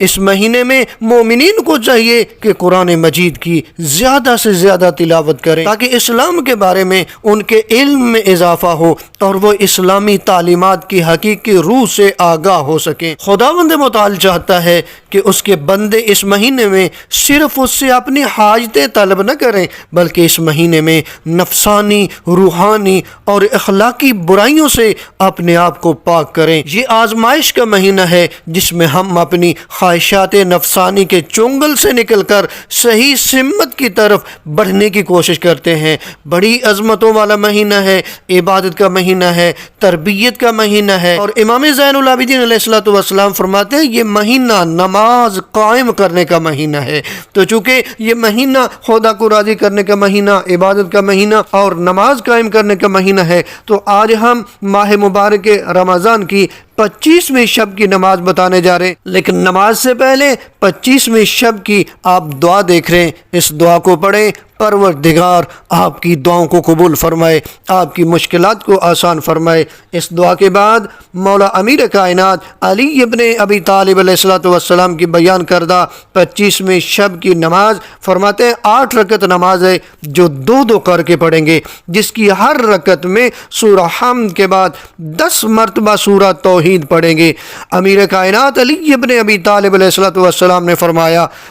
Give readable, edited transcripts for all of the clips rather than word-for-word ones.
اس مہینے میں مومنین کو چاہیے کہ قرآن مجید کی زیادہ سے زیادہ تلاوت کریں تاکہ اسلام کے بارے میں ان کے علم میں اضافہ ہو اور وہ اسلامی تعلیمات کی حقیقی روح سے آگاہ ہو سکیں۔ خداوند متعال چاہتا ہے کہ اس کے بندے اس مہینے میں صرف اس سے اپنی حاجتیں طلب نہ کریں بلکہ اس مہینے میں نفسانی، روحانی اور اخلاقی برائیوں سے اپنے آپ کو پاک کریں۔ یہ آزمائش کا مہینہ ہے جس میں ہم اپنی خواہشات نفسانی کے چنگل سے نکل کر صحیح سمت کی طرف بڑھنے کی کوشش کرتے ہیں۔ بڑی عظمتوں والا مہینہ ہے، عبادت کا مہینہ ہے، تربیت کا مہینہ ہے، اور امام زین العابدین علیہ السلام فرماتے ہیں یہ مہینہ نماز قائم کرنے کا مہینہ ہے۔ تو چونکہ یہ مہینہ خدا کو راضی کرنے کا مہینہ، عبادت کا مہینہ اور نماز قائم کرنے کا مہینہ ہے، تو آج ہم ماہ مبارک رمضان کی 25ویں شب کی نماز بتانے جا رہے ہیں، لیکن نماز سے پہلے 25ویں شب کی آپ دعا دیکھ رہے ہیں۔ اس دعا کو پڑھیں، پروردگار آپ کی دعاؤں کو قبول فرمائے، آپ کی مشکلات کو آسان فرمائے۔ اس دعا کے بعد مولا امیر کائنات علی ابن ابی طالب علیہ السلام کی بیان کردہ 25ویں شب کی نماز فرماتے ہیں 8 رکعت نماز ہے جو 2 کر کے پڑھیں گے، جس کی ہر رکعت میں سورہ حمد کے بعد 10 مرتبہ سورہ توحید پڑھیں گے۔ امیر کائنات علی ابن ابی طالب علیہ السلام نے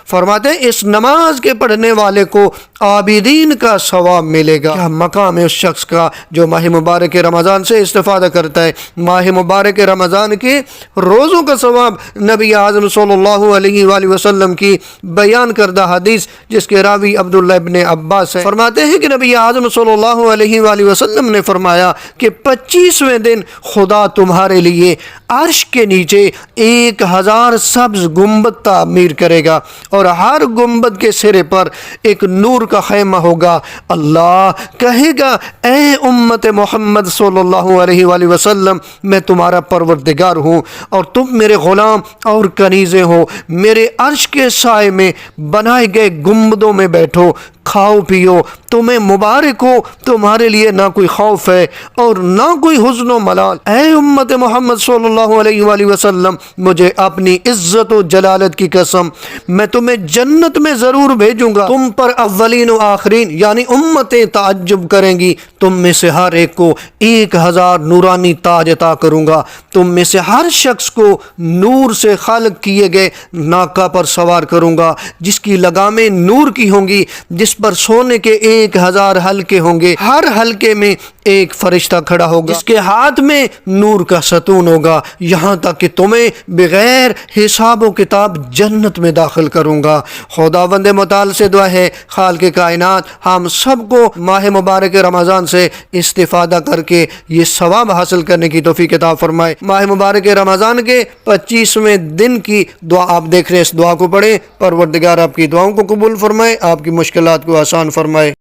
فرماتے ہیں اس نماز کے پڑھنے والے کو عابدین کا ثواب ملے گا۔ کیا مقام ہے اس شخص کا جو ماہ مبارک رمضان سے استفادہ کرتا ہے۔ ماہ مبارک رمضان کے روزوں کا ثواب نبی اعظم صلی اللہ علیہ وآلہ وسلم کی بیان کردہ حدیث جس کے راوی عبداللہ ابن عباس ہے، فرماتے ہیں کہ نبی اعظم صلی اللہ علیہ وآلہ وسلم نے فرمایا کہ 25ویں دن خدا تمہارے لیے عرش کے نیچے 1000 سبز گنبد تعمیر کرے گا اور ہر گنبد کے سرے پر ایک نور کا خیمہ ہوگا۔ اللہ کہے گا اے امت محمد صلی اللہ علیہ وآلہ وسلم میں تمہارا پروردگار ہوں اور تم میرے غلام اور کنیزیں ہو، میرے عرش کے سائے میں بنائے گئے گنبدوں میں بیٹھو، کھاؤ پیو، تمہیں مبارک ہو، تمہارے لیے نہ کوئی خوف ہے اور نہ کوئی حزن و ملال۔ اے امت محمد صلی اللہ علیہ وآلہ وسلم مجھے اپنی عزت و جلالت کی قسم میں تمہیں جنت میں ضرور بھیجوں گا، تم پر اولین و آخرین یعنی امتیں تعجب کریں گی، تم میں سے ہر ایک کو 1000 نورانی تاج عطا کروں گا، تم میں سے ہر شخص کو نور سے خلق کیے گئے ناقہ پر سوار کروں گا جس کی لگامیں نور کی ہوں گی، جس پر سونے کے 1000 حلقے ہوں گے، ہر حلقے میں ایک فرشتہ کھڑا ہوگا جس کے ہاتھ میں نور کا ستون ہوگا، یہاں تک کہ تمہیں بغیر حساب و کتاب جنت میں داخل کروں گا۔ خداوند متعال سے دعا ہے خالق کائنات ہم سب کو ماہ مبارک رمضان سے استفادہ کر کے یہ ثواب حاصل کرنے کی توفیق عطا فرمائے۔ ماہ مبارک رمضان کے 25ویں دن کی دعا آپ دیکھ رہے ہیں، اس دعا کو پڑھیں، پروردگار آپ کی دعاؤں کو قبول فرمائے، آپ کی مشکلات کو آسان فرمائے۔